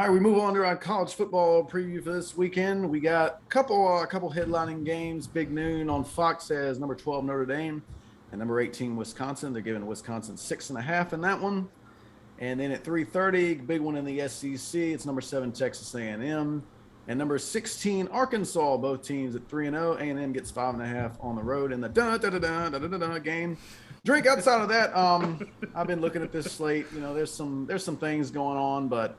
All right, we move on to our college football preview for this weekend. We got a couple headlining games. Big noon on Fox as number 12 Notre Dame and number 18 Wisconsin. They're giving Wisconsin 6.5 in that one. And then at 3:30, big one in the SEC. It's number 7 Texas A&M and number 16 Arkansas. Both teams at 3-0. A&M gets 5.5 on the road in the game. Drink outside of that. I've been looking at this slate. You know, there's some things going on, but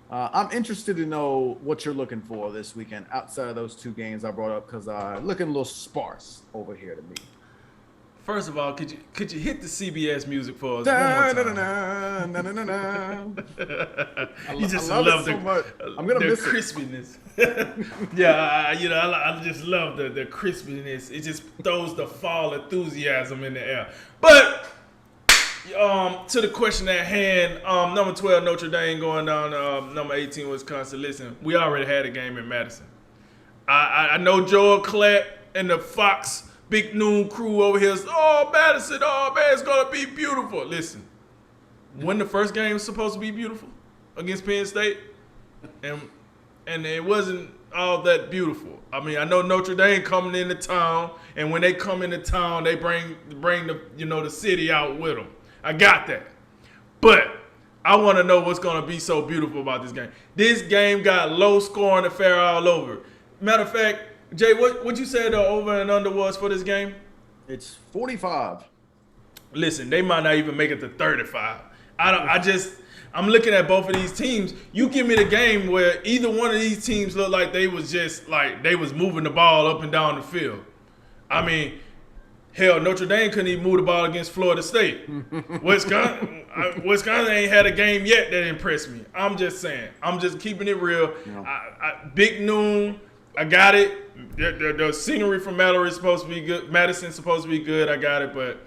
I'm interested to know what you're looking for this weekend outside of those two games I brought up because looking a little sparse over here to me. First of all, could you hit the CBS music for us one more time? You just love it so much. I'm gonna miss crispiness. Yeah, I just love the crispiness. It just throws the fall enthusiasm in the air. But to the question at hand, number 12 Notre Dame going down to number 18 Wisconsin. Listen, we already had a game in Madison. I know Joel Klatt and the Fox Big Noon crew over here is, Madison, man, it's going to be beautiful. Listen, when the first game was supposed to be beautiful against Penn State, and it wasn't all that beautiful. I mean, I know Notre Dame coming into town, and when they come into town, they bring the city out with them. I got that. But I want to know what's going to be so beautiful about this game. This game got low scoring affair all over. Matter of fact, Jay, what you said the over and under was for this game? It's 45. Listen, they might not even make it to 35. I'm looking at both of these teams. You give me the game where either one of these teams looked like they was just like they was moving the ball up and down the field. I mean, hell, Notre Dame couldn't even move the ball against Florida State. Wisconsin ain't had a game yet that impressed me. I'm just saying. I'm just keeping it real. Big Noon, I got it. The scenery from Madison's supposed to be good. I got it, but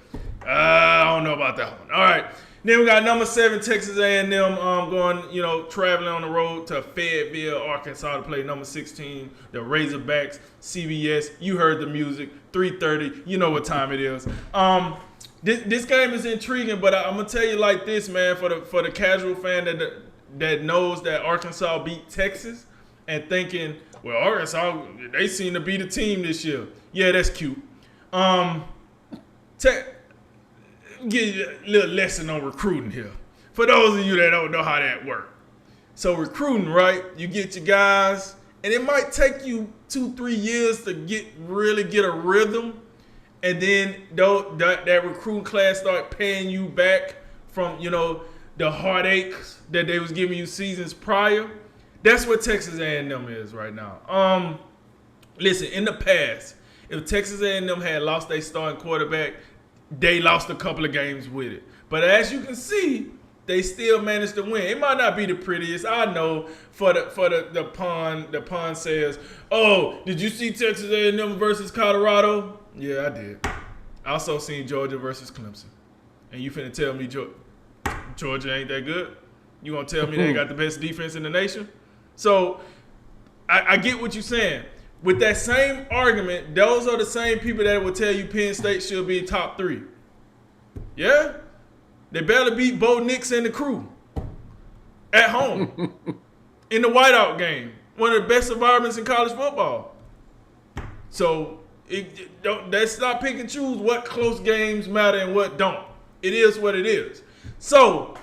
I don't know about that one. All right. Then we got number 7 Texas A&M going, traveling on the road to Fayetteville, Arkansas to play number 16, the Razorbacks, CBS. You heard the music, 3:30. You know what time it is. This game is intriguing, but I'm gonna tell you like this, man. For the casual fan that knows that Arkansas beat Texas and thinking, well, Arkansas, they seem to be the team this year. Yeah, that's cute. Give you a little lesson on recruiting here. For those of you that don't know how that works. So recruiting, right? You get your guys, and it might take you 2-3 years to really get a rhythm, and then that recruiting class start paying you back from the heartaches that they was giving you seasons prior. That's what Texas A&M is right now. Listen, in the past, if Texas A&M had lost their starting quarterback, they lost a couple of games with it. But as you can see, they still managed to win. It might not be the prettiest. I know for the pun says, did you see Texas A&M versus Colorado? Yeah, I did. I also seen Georgia versus Clemson. And you finna tell me Georgia ain't that good? You gonna tell me they got the best defense in the nation? So I get what you're saying. With that same argument, those are the same people that will tell you Penn State should be top 3. Yeah? They barely beat Bo Nix and the crew at home in the whiteout game. One of the best environments in college football. So let's not pick and choose what close games matter and what don't. It is what it is. So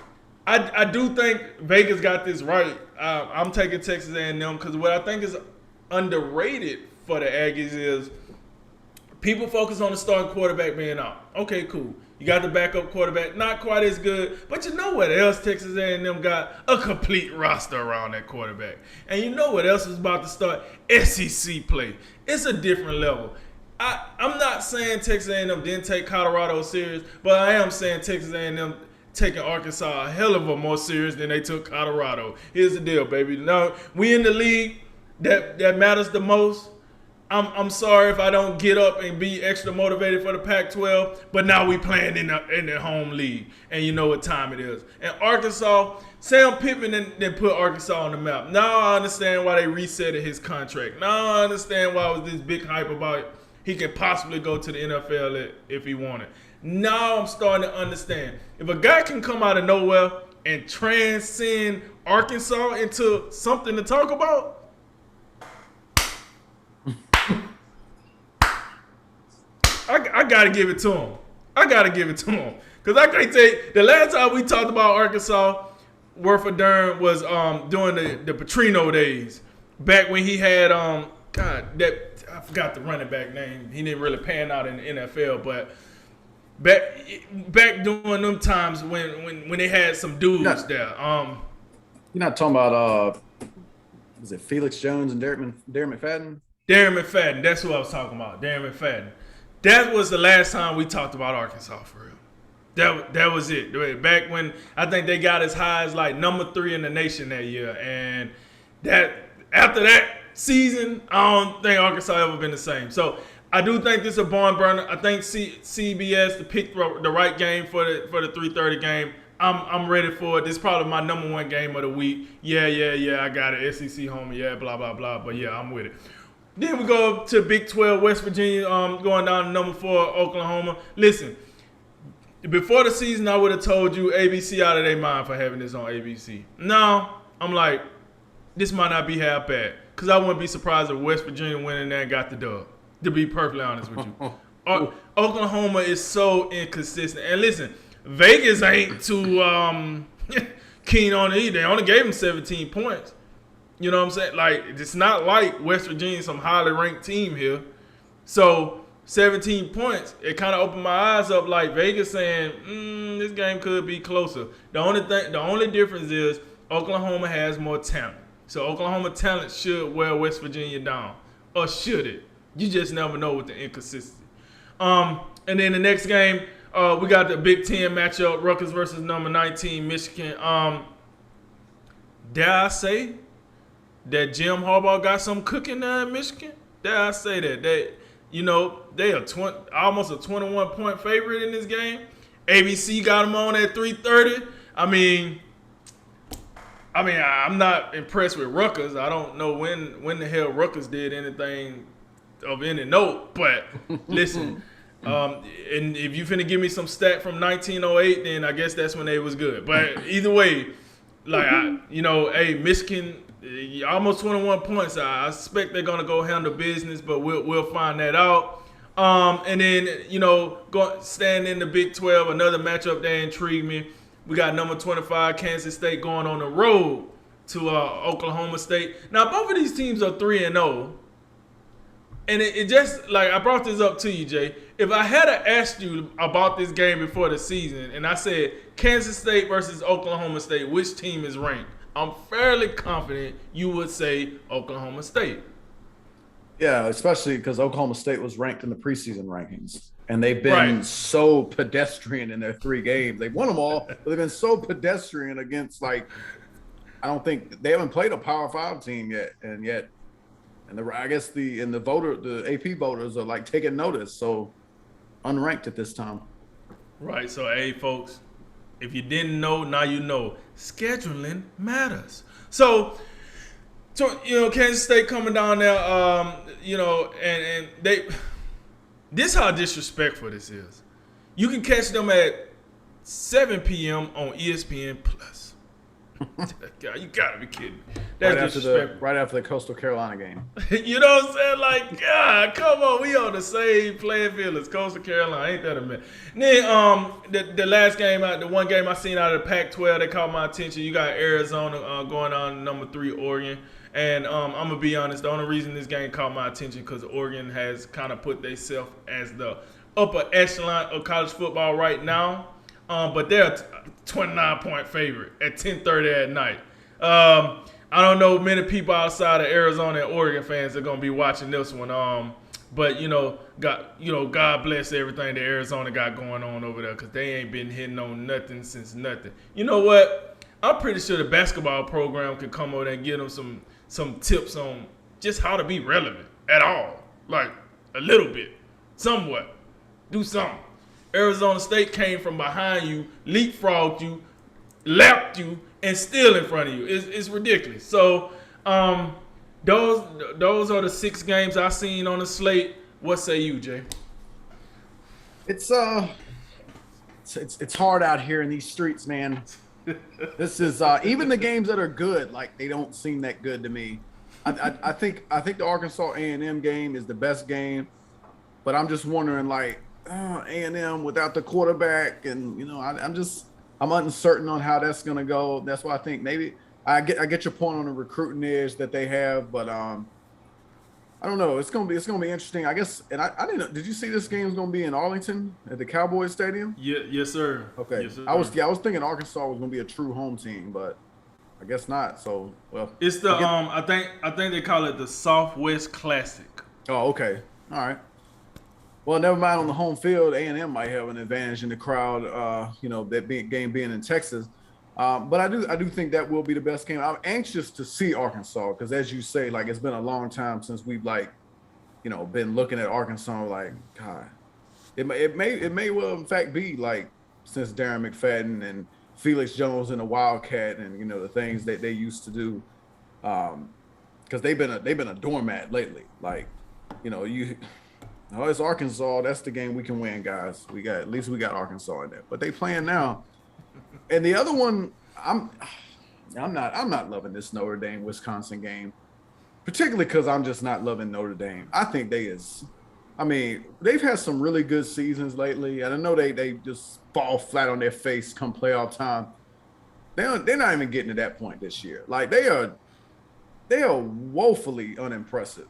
I do think Vegas got this right. I'm taking Texas A&M because what I think is underrated for the Aggies is people focus on the starting quarterback being out. Okay, cool. You got the backup quarterback, not quite as good, but you know what else Texas A&M got? A complete roster around that quarterback. And you know what else is about to start? SEC play. It's a different level. I'm not saying Texas A&M didn't take Colorado serious, but I am saying Texas A&M taking Arkansas a hell of a more serious than they took Colorado. Here's the deal, baby. Now, we in the league that matters the most. I'm sorry if I don't get up and be extra motivated for the Pac-12, but now we playing in the home league, and you know what time it is. And Arkansas, Sam Pittman then put Arkansas on the map. Now I understand why they resetted his contract. Now I understand why it was this big hype about he could possibly go to the NFL if he wanted. Now I'm starting to understand. If a guy can come out of nowhere and transcend Arkansas into something to talk about? I gotta give it to him. Because I can't take the last time we talked about Arkansas, Warford Durham was during the Petrino days. Back when he had that I forgot the running back name. He didn't really pan out in the NFL, but back during them times when they had some dudes there. You're not talking about was it Felix Jones and Darren McFadden? Darren McFadden, that's who I was talking about. Darren McFadden. That was the last time we talked about Arkansas for real. That was it. Back when I think they got as high as like number 3 in the nation that year, and that after that season, I don't think Arkansas ever been the same. So I do think this is a barn burner. I think CBS to pick the right game for the 3:30 game. I'm ready for it. This is probably my number 1 game of the week. Yeah. I got it. SEC home. Yeah, blah blah blah. But yeah, I'm with it. Then we go to Big 12, West Virginia, going down to number 4, Oklahoma. Listen, before the season, I would have told you ABC out of their mind for having this on ABC. No, I'm like, this might not be half bad. Because I wouldn't be surprised if West Virginia went in there and got the dub, to be perfectly honest with you. Oklahoma is so inconsistent. And listen, Vegas ain't too keen on it either. They only gave him 17 points. You know what I'm saying? Like, it's not like West Virginia, some highly ranked team here. So 17 points, it kind of opened my eyes up like Vegas saying, this game could be closer. The only difference is Oklahoma has more talent. So Oklahoma talent should wear West Virginia down. Or should it? You just never know with the inconsistency. And then the next game, we got the Big Ten matchup, Rutgers versus number 19, Michigan. Dare I say that Jim Harbaugh got some cooking there in Michigan? Dare I say that? They are almost a 21-point favorite in this game. ABC got them on at 3:30. I mean, I'm not impressed with Rutgers. I don't know when the hell Rutgers did anything of any note. But listen, and if you finna give me some stat from 1908, then I guess that's when they was good. But either way, Michigan, almost 21 points. I suspect they're gonna go handle business, but we'll find that out. And then staying in the Big 12, another matchup that intrigued me. We got number 25 Kansas State going on the road to Oklahoma State. Now both of these teams are 3-0, and it just like I brought this up to you, Jay. If I had asked you about this game before the season, and I said Kansas State versus Oklahoma State, which team is ranked? I'm fairly confident you would say Oklahoma State. Yeah, especially because Oklahoma State was ranked in the preseason rankings. And they've been so pedestrian in their 3 games. They've won them all, but they've been so pedestrian against, I don't think they haven't played a Power 5 team yet. And the AP voters are taking notice. So unranked at this time. Right. So, hey, folks, if you didn't know, now you know. Scheduling matters. So Kansas State coming down there, and they. This how disrespectful this is. You can catch them at 7 p.m. on ESPN Plus. God, you gotta be kidding. That's right after the Coastal Carolina game. You know what I'm saying? God, come on, we on the same playing field as Coastal Carolina. Ain't that a minute? Then the last game, the one game I seen out of the Pac-12 that caught my attention. You got Arizona going on number 3 Oregon. And I'm going to be honest, the only reason this game caught my attention because Oregon has kind of put themselves as the upper echelon of college football right now. But they're a 29-point favorite at 10:30 at night. I don't know many people outside of Arizona and Oregon fans are going to be watching this one. But, God bless everything that Arizona got going on over there because they ain't been hitting on nothing since nothing. You know what? I'm pretty sure the basketball program could come over there and give them some tips on just how to be relevant at all. Like a little bit, somewhat. Do something. Arizona State came from behind you, leapfrogged you, lapped you, and still in front of you. It's ridiculous. So those are the 6 games I seen on the slate. What say you, Jay? It's hard out here in these streets, man. This is even the games that are good, like they don't seem that good to me. I think the Arkansas A&M game is the best game, but I'm just wondering like A&M without the quarterback, and I'm uncertain on how that's gonna go. That's why I think maybe I get your point on the recruiting edge that they have, but I don't know. It's gonna be interesting. I guess, and I didn't know. Did you see this game's gonna be in Arlington at the Cowboys Stadium? Yeah, yes, sir. Okay. Yes, sir. I was thinking Arkansas was gonna be a true home team, but I guess not. So well, It's the I think they call it the Southwest Classic. oh, okay. All right. Well, never mind. On the home field, A&M might have an advantage in the crowd. That game being in Texas. But I do think that will be the best game. I'm anxious to see Arkansas because, as you say, like it's been a long time since we've been looking at Arkansas. Like, God, it may well in fact be like since Darren McFadden and Felix Jones and the Wildcat and the things that they used to do, because they've been a doormat lately. Like, it's Arkansas. That's the game we can win, guys. At least we got Arkansas in there. But they playing now. And the other one, I'm not loving this Notre Dame Wisconsin game, particularly because I'm just not loving Notre Dame. I think they've had some really good seasons lately, and I know they just fall flat on their face come playoff time. They're not even getting to that point this year. Like they are woefully unimpressive.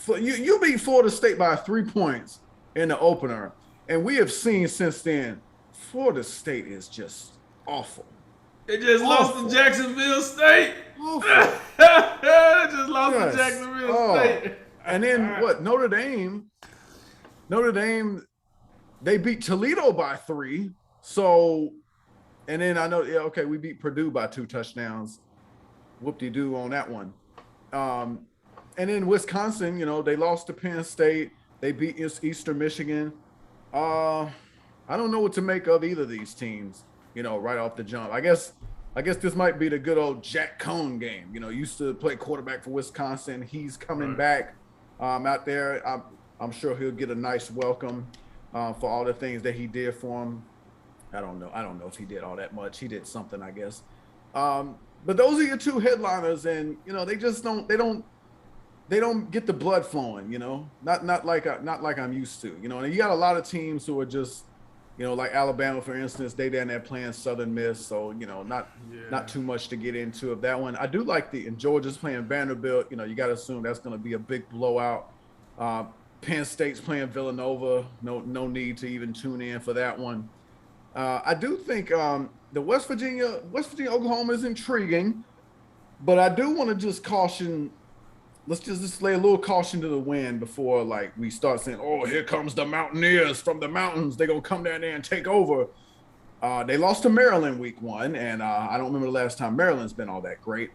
You beat Florida State by 3 points in the opener, and we have seen since then Florida State is just awful. They just lost to Jacksonville State. Awful. They just lost to Jacksonville State. And then what? Notre Dame, they beat Toledo by 3. So, and then I know, we beat Purdue by 2 touchdowns. Whoop-de-doo on that one. And then Wisconsin, they lost to Penn State. They beat Eastern Michigan. I don't know what to make of either of these teams, right off the jump. I guess this might be the good old Jack Cohn game. Used to play quarterback for Wisconsin. He's coming back out there. I'm sure he'll get a nice welcome for all the things that he did for him. I don't know if he did all that much. He did something, I guess. But those are your 2 headliners, and they don't get the blood flowing. Not like I'm used to. And you got a lot of teams who are just. Like Alabama, for instance, they down there playing Southern Miss, so not too much to get into of that one. I do like and Georgia's playing Vanderbilt. You got to assume that's going to be a big blowout. Penn State's playing Villanova. No need to even tune in for that one. I do think the West Virginia Oklahoma is intriguing, but I do want to just caution. Let's just lay a little caution to the wind before we start saying, oh, here comes the Mountaineers from the mountains. They're going to come down there and take over. They lost to Maryland week 1, and I don't remember the last time Maryland's been all that great.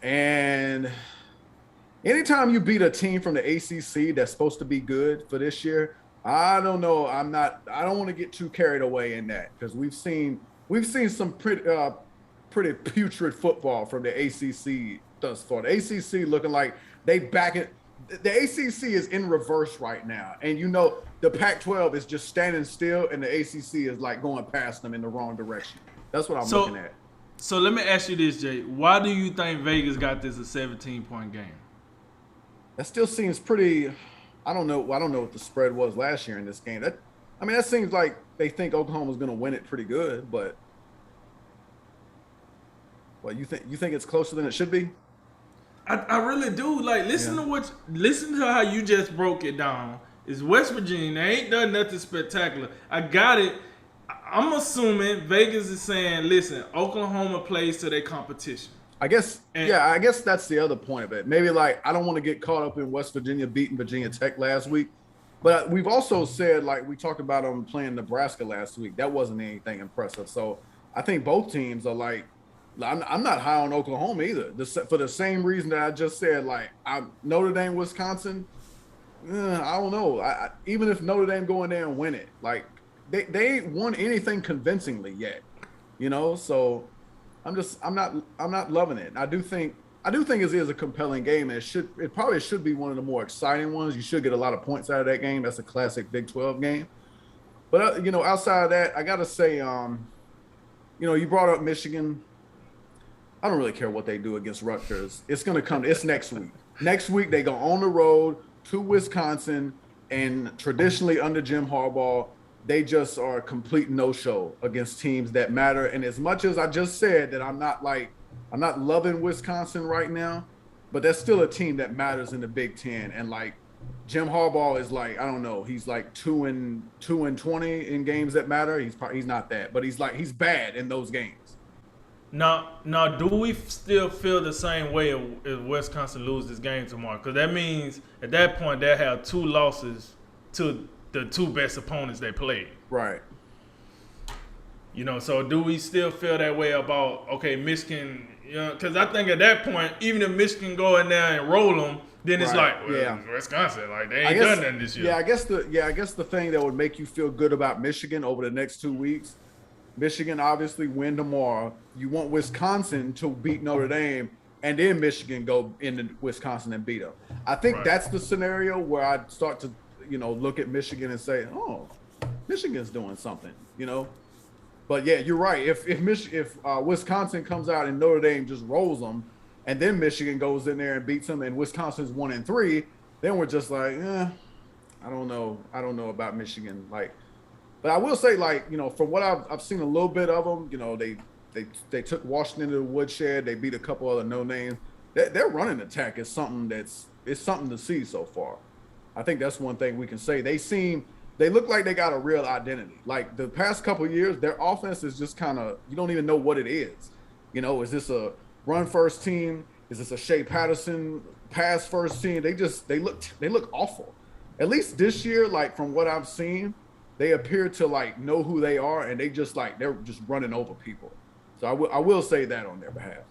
And anytime you beat a team from the ACC that's supposed to be good for this year, I don't know. I don't want to get too carried away in that because we've seen some pretty putrid football from the ACC thus far. The ACC looking like they back it. The ACC is in reverse right now, and the Pac-12 is just standing still, and the ACC is going past them in the wrong direction. That's what I'm looking at. So let me ask you this, Jay. Why do you think Vegas got this a 17-point game? That still seems pretty. I don't know what the spread was last year in this game. That seems like they think Oklahoma's going to win it pretty good, but you think it's closer than it should be? I really do. Listen to how you just broke it down. It's West Virginia. They ain't done nothing spectacular. I got it. I'm assuming Vegas is saying, listen, Oklahoma plays to their competition. I guess that's the other point of it. Maybe I don't want to get caught up in West Virginia beating Virginia Tech last week, but we've also said we talked about them playing Nebraska last week. That wasn't anything impressive. So I think both teams are I'm not high on Oklahoma either. For the same reason that I just said, Notre Dame, Wisconsin, I don't know. Even if Notre Dame go in there and win it, they ain't won anything convincingly yet, So I'm not loving it. I do think it is a compelling game, and it probably should be one of the more exciting ones. You should get a lot of points out of that game. That's a classic Big 12 game. But outside of that, I gotta say, You brought up Michigan. I don't really care what they do against Rutgers. It's going to come. It's next week. Next week, they go on the road to Wisconsin, and traditionally under Jim Harbaugh, they just are a complete no-show against teams that matter. And as much as I just said that I'm not loving Wisconsin right now, but that's still a team that matters in the Big Ten. And like Jim Harbaugh is like, I don't know, he's like 2-20 in games that matter. He's not that, but he's bad in those games. Now, do we still feel the same way if Wisconsin lose this game tomorrow? Because that means at that point they have 2 losses to the 2 best opponents they played. Right. So do we still feel that way about, okay, Michigan? Because I think at that point, even if Michigan go in there and roll them, then it's like, well, Wisconsin, like they ain't done nothing this year. Yeah, I guess the thing that would make you feel good about Michigan over the next 2 weeks. Michigan obviously win tomorrow. You want Wisconsin to beat Notre Dame, and then Michigan go into Wisconsin and beat them. I think that's the scenario where I start to, look at Michigan and say, oh, Michigan's doing something, But yeah, you're right. If Wisconsin comes out and Notre Dame just rolls them, and then Michigan goes in there and beats them, and Wisconsin's 1-3, then we're just like, I don't know about Michigan, like. But I will say, like, from what I've seen a little bit of them, they took Washington to the woodshed. They beat a couple other no names. Their running attack is something to see so far. I think that's one thing we can say. They look like they got a real identity. Like the past couple of years, their offense is just kind of, you don't even know what it is. Is this a run first team? Is this a Shea Patterson pass first team? They look awful. At least this year, like from what I've seen, they appear to like know who they are, and they're just running over people. So I will say that on their behalf.